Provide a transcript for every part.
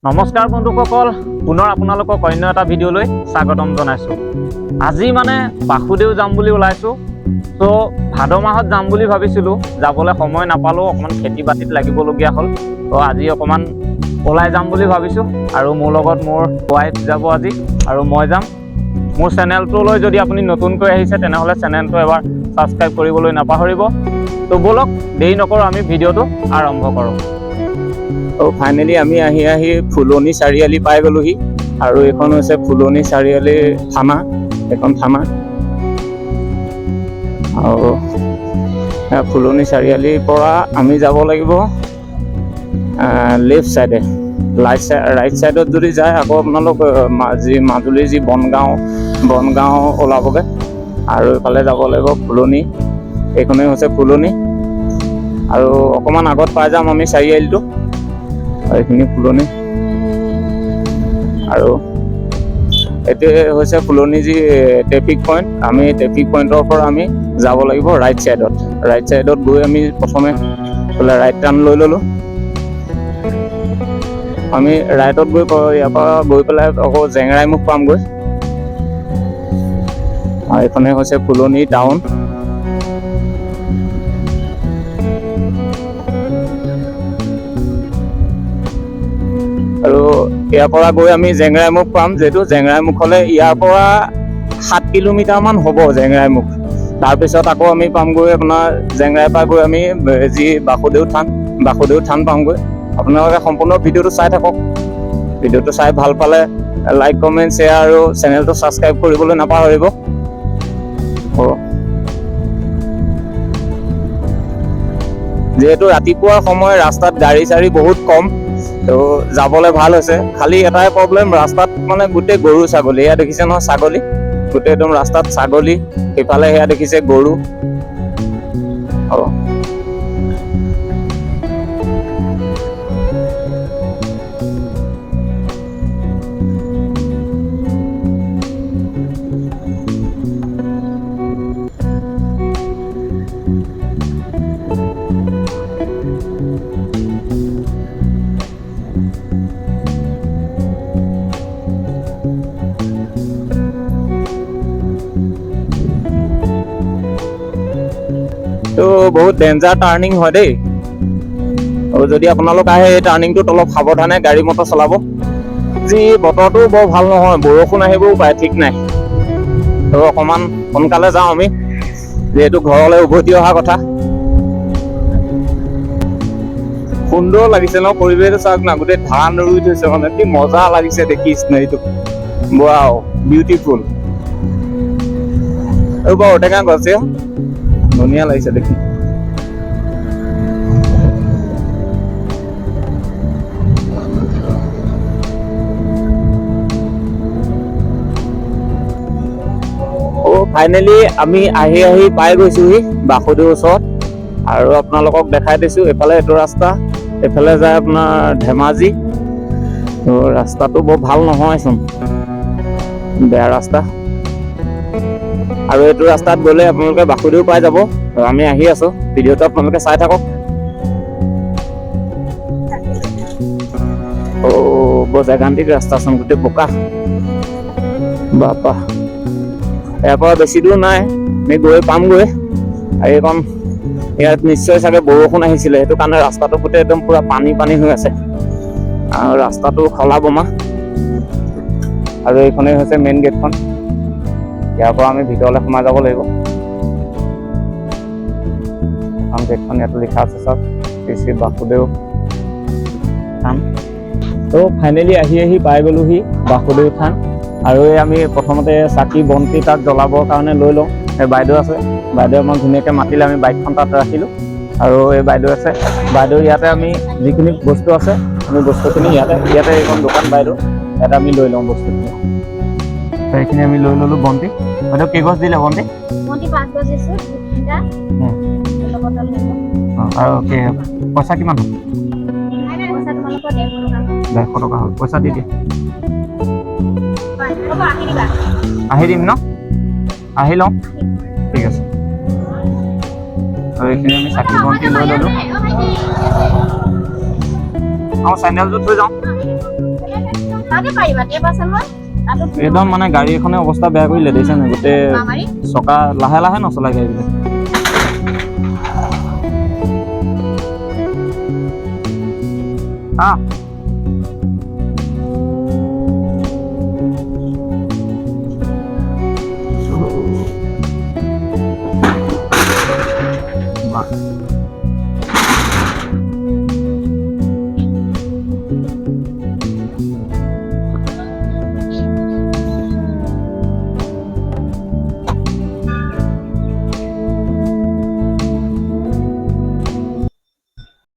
নমস্কাৰ বন্ধুসকল, পুনৰ আপোনালোকক অন্য এটা ভিডিঅ'লৈ স্বাগতম জনাইছোঁ। আজি মানে বাসুদেউ যাম বুলি ওলাইছোঁ। তো ভাদ মাহত যাম বুলি ভাবিছিলোঁ, যাবলৈ সময় নাপালোঁ, অকণমান খেতি বাতিত লাগিবলগীয়া হ'ল। তো আজি অকণমান ওলাই যাম বুলি ভাবিছোঁ আৰু মোৰ লগত মোৰ ৱাইফ যাব আজি আৰু মই যাম। মোৰ চেনেলটোলৈ যদি আপুনি নতুনকৈ আহিছে তেনেহ'লে চেনেলটো এবাৰ ছাবস্ক্ৰাইব কৰিবলৈ নাপাহৰিব। তো ব'লক দেৰি নকৰোঁ, আমি ভিডিঅ'টো আৰম্ভ কৰোঁ। আৰু ফাইনেলি আমি আহি ফুলনি চাৰিআলি পাই গ'লোহি আৰু এইখন হৈছে ফুলনি চাৰিআলি থানা। এখন থানা আৰু ফুলনি চাৰিআলিৰ পৰা আমি যাব লাগিব লেফ্ট চাইডে, ৰাইট চাইডত যদি যায় আকৌ আপোনালোক মাজুলীৰ যি বনগাঁও ওলাবগৈ আৰু এইফালে যাব লাগিব ফুলনি। এইখনেই হৈছে ফুলনি আৰু অকণমান আগত পাই যাম আমি চাৰিআলিটো। এইখিনি ফুলনি আৰু এইটোৱে হৈছে ফুলনি যি ট্ৰেফিক পইণ্ট। আমি ট্ৰেফিক পইণ্টৰ পৰা আমি যাব লাগিব ৰাইট চাইডত গৈ আমি প্ৰথমে ৰাইট টাৰ্ণ লৈ ল'লোঁ। আমি ৰাইটত গৈ ইয়াৰ পৰা গৈ পেলাই আকৌ জেংৰাইমুখ পামগৈ আৰু এইখনে হৈছে ফুলনি টাউন। আৰু ইয়াৰ পৰা গৈ আমি জেংৰাইমুখ পাম, যিহেতু জেংৰাইমুখলৈ ইয়াৰ পৰা 7 কিলোমিটাৰমান হ'ব জেংৰাইমুখ। তাৰপিছত আকৌ আমি পামগৈ আপোনাৰ জেংৰাই পৰা গৈ আমি যি বাসুদেউ থান পামগৈ। আপোনালোকে সম্পূৰ্ণ ভিডিঅ'টো চাই থাকক। ভিডিঅ'টো চাই ভাল পালে লাইক, কমেণ্ট, শ্বেয়াৰ আৰু চেনেলটো ছাবস্ক্ৰাইব কৰিবলৈ নাপাহৰিব। যিহেতু ৰাতিপুৱাৰ সময়, ৰাস্তাত গাড়ী চাড়ী বহুত কম, তো যাবলৈ ভাল হৈছে। খালি এটাই প্ৰব্লেম, ৰাস্তাত মানে গোটেই গৰু ছাগলী। এয়া দেখিছে নহয় ছাগলী, গোটেই একদম ৰাস্তাত ছাগলী। সেইফালে সেয়া দেখিছে গৰু। তো বহুত ডেঞ্জাৰ টাৰ্ণিং হয় দেই। আৰু যদি আপোনালোক আহে এই টাৰ্ণিংটোত অলপ সাৱধানে গাড়ী মটৰ চলাব। যি বতৰটো বৰ ভাল নহয়, বৰষুণ আহিবও পাৰে, ঠিক নাই। তো অকণমান সোনকালে যাওঁ আমি, যিহেতু ঘৰলৈ উভতি অহা কথা। সুন্দৰ লাগিছে ন পৰিৱেশটো, চাওক না, গোটেই ধান ৰুই থৈছে, মানে কি মজা লাগিছে দেখি চিনাৰীটো। Wow, beautiful. আৰু বাৰু ঔটেঙা গছে ধুনীয়া লাগিছে দেখি। ফাইনেলি আমি আহি পাই গৈছোহি বাসুদেউৰ ওচৰত। আৰু আপোনালোকক দেখাই দিছোঁ, এইফালে এইটো ৰাস্তা, এইফালে যায় আপোনাৰ ধেমাজি। তো ৰাস্তাটো বৰ ভাল নহয়চোন, বেয়া ৰাস্তা। আৰু এইটো ৰাস্তাত গ'লে আপোনালোকে বাসুদেউ পাই যাব। আমি আহি আছোঁ, ভিডিঅ'টো আপোনালোকে চাই থাকক। বৰ জেগান্তিক ৰাস্তাচোন, গোটেই বোকা। বাপা, ইয়াৰ পৰা বেছি দূৰ নাই, আমি গৈ পামগৈ। আৰু এইখন ইয়াত নিশ্চয় চাগে বৰষুণ আহিছিলে, সেইটো কাৰণে ৰাস্তাটো গোটেই একদম পুৰা পানী হৈ আছে। আৰু ৰাস্তাটো খলা বমা। আৰু এইখনেই হৈছে মেইন গেটখন। ইয়াৰ পৰা আমি ভিতৰলৈ সোমাই যাব লাগিব। এখন গেটখন ইয়াত লিখা আছে চাওক, শ্ৰী বাসুদেউ থান। তো ফাইনেলি আহি পাই গ'লোহি বাসুদেউ থান। আৰু এই আমি প্ৰথমতে চাকি বন্তি তাত জ্বলাবৰ কাৰণে লৈ লওঁ। এই বাইদেউ আছে, বাইদেউ আমাক ধুনীয়াকৈ মাতিলে, আমি বাইকখন তাত ৰাখিলোঁ। আৰু এই বাইদেউ আছে, বাইদেউ ইয়াতে আমি যিখিনি বস্তু আছে, আমি বস্তুখিনি ইয়াতে এইখন দোকান বাইদেউ, ইয়াতে আমি লৈ লওঁ বস্তুখিনি। সেইখিনি আমি লৈ ল'লোঁ। বন্তি বাইদেউ কেইগছ দিলে? বন্তি 5 গছ দিছোঁ, 2-3টা। আৰু পইচা কিমান হ'ল? পইচা তোমালোকৰ 150 টকা হ'ল। পইচা দি দিয়ে, আহি দিম ন? আহি লওঁ, ঠিক আছে। আৰু এইখিনি আমি চাকি বন্তি লৈ ল'লোঁ। চেণ্ডেলযোৰ থৈ যাওঁ। তাতে পাৰিবা তে পাছে মই তাতো একদম মানে গাড়ী এখনে অৱস্থা বেয়া কৰিলে দেখিছে নাই গোটেই মাৰি চকা লাহে লাহে নচলাই গাড়ীবিলাক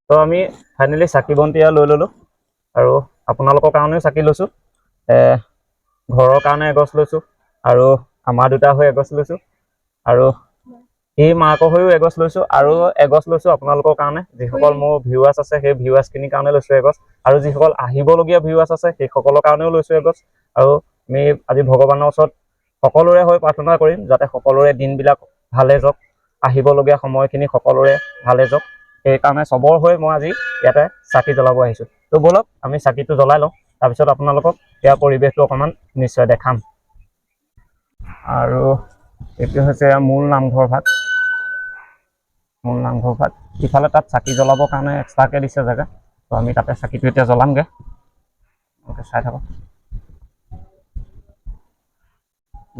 তো আমি ফাইনেলি চাকি বন্তি লৈ ল'লোঁ আৰু আপোনালোকৰ কাৰণেও চাকি লৈছোঁ ঘৰৰ কাৰণে এগছ লৈছোঁ আৰু আমাৰ দুটা হৈ এগছ লৈছোঁ আৰু এই মাকৰ হৈও এগছ লৈছোঁ আৰু এগছ লৈছোঁ আপোনালোকৰ কাৰণে যিসকল মোৰ ভিউৱাৰ্ছ আছে সেই ভিউৱাৰ্ছখিনিৰ কাৰণে লৈছোঁ এগছ আৰু যিসকল আহিবলগীয়া ভিউৱাৰ্ছ আছে সেইসকলৰ কাৰণেও লৈছোঁ এগছ আৰু আমি আজি ভগৱানৰ ওচৰত সকলোৰে হৈ প্ৰাৰ্থনা কৰিম যাতে সকলোৰে দিনবিলাক ভালে যাওক আহিবলগীয়া সময়খিনি সকলোৰে ভালে যাওক সেইকাৰণে চবৰ হৈ মই আজি ইয়াতে চাকি জ্বলাব আহিছোঁ তো ব'লক আমি চাকিটো জ্বলাই লওঁ তাৰপিছত আপোনালোকক ইয়াৰ পৰিৱেশটো অকণমান নিশ্চয় দেখাম আৰু এইটো হৈছে মূল নামঘৰ ভাগ ইফালে তাত চাকি জ্বলাবৰ কাৰণে এক্সট্ৰাকৈ দিছে জেগা তো আমি তাতে চাকিটো এতিয়া জ্বলামগৈ চাই থাকক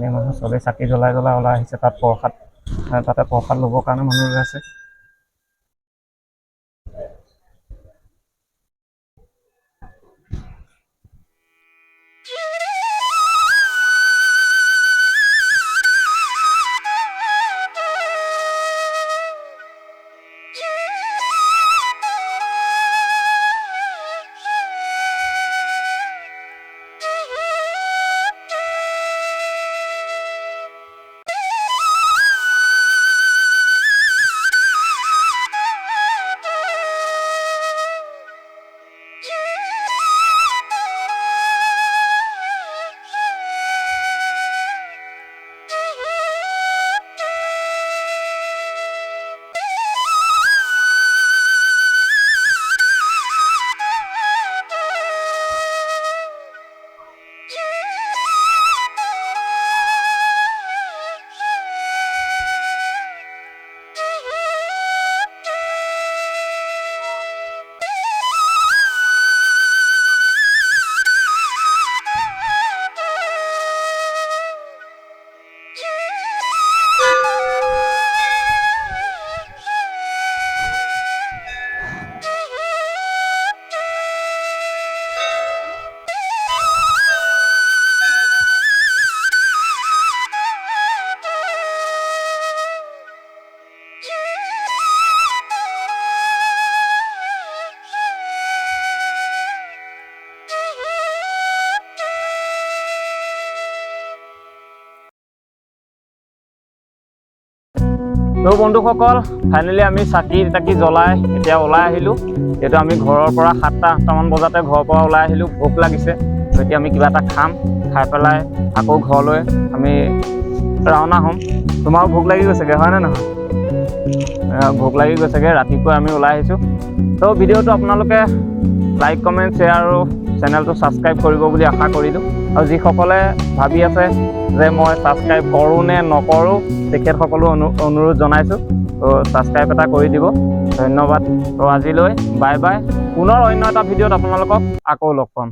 এই মানুহ চবেই চাকি জ্বলাই ওলাই আহিছে তাত তাতে প্ৰসাদ ল'বৰ কাৰণে মানুহ ৰৈ আছে তো বন্ধুসকল ফাইনেলি আমি চাকি জ্বলাই এতিয়া ওলাই আহিলোঁ যিহেতু আমি ঘৰৰ পৰা 7-8টামান বজাতে ঘৰৰ পৰা ওলাই আহিলোঁ ভোক লাগিছে এতিয়া আমি কিবা এটা খাম খাই পেলাই আকৌ ঘৰলৈ আমি ৰাওনা হ'ম তোমাৰো ভোক লাগি গৈছেগৈ হয়নে নহয় ভোক লাগি গৈছেগৈ ৰাতিপুৱা আমি ওলাই আহিছোঁ তো ভিডিঅ'টো আপোনালোকে লাইক কমেণ্ট শ্বেয়াৰ আৰু চেনেলটো ছাবস্ক্ৰাইব কৰিব বুলি আশা কৰিলোঁ আৰু যিসকলে ভাবি আছে যে মই ছাবস্ক্ৰাইব কৰোঁ নে নকৰোঁ তেখেতসকলো অনুৰোধ জনাইছোঁ তো ছাবস্ক্ৰাইব এটা কৰি দিব ধন্যবাদ তো আজিলৈ বাই বাই পুনৰ অন্য এটা ভিডিঅ'ত আপোনালোকক আকৌ লগ পাম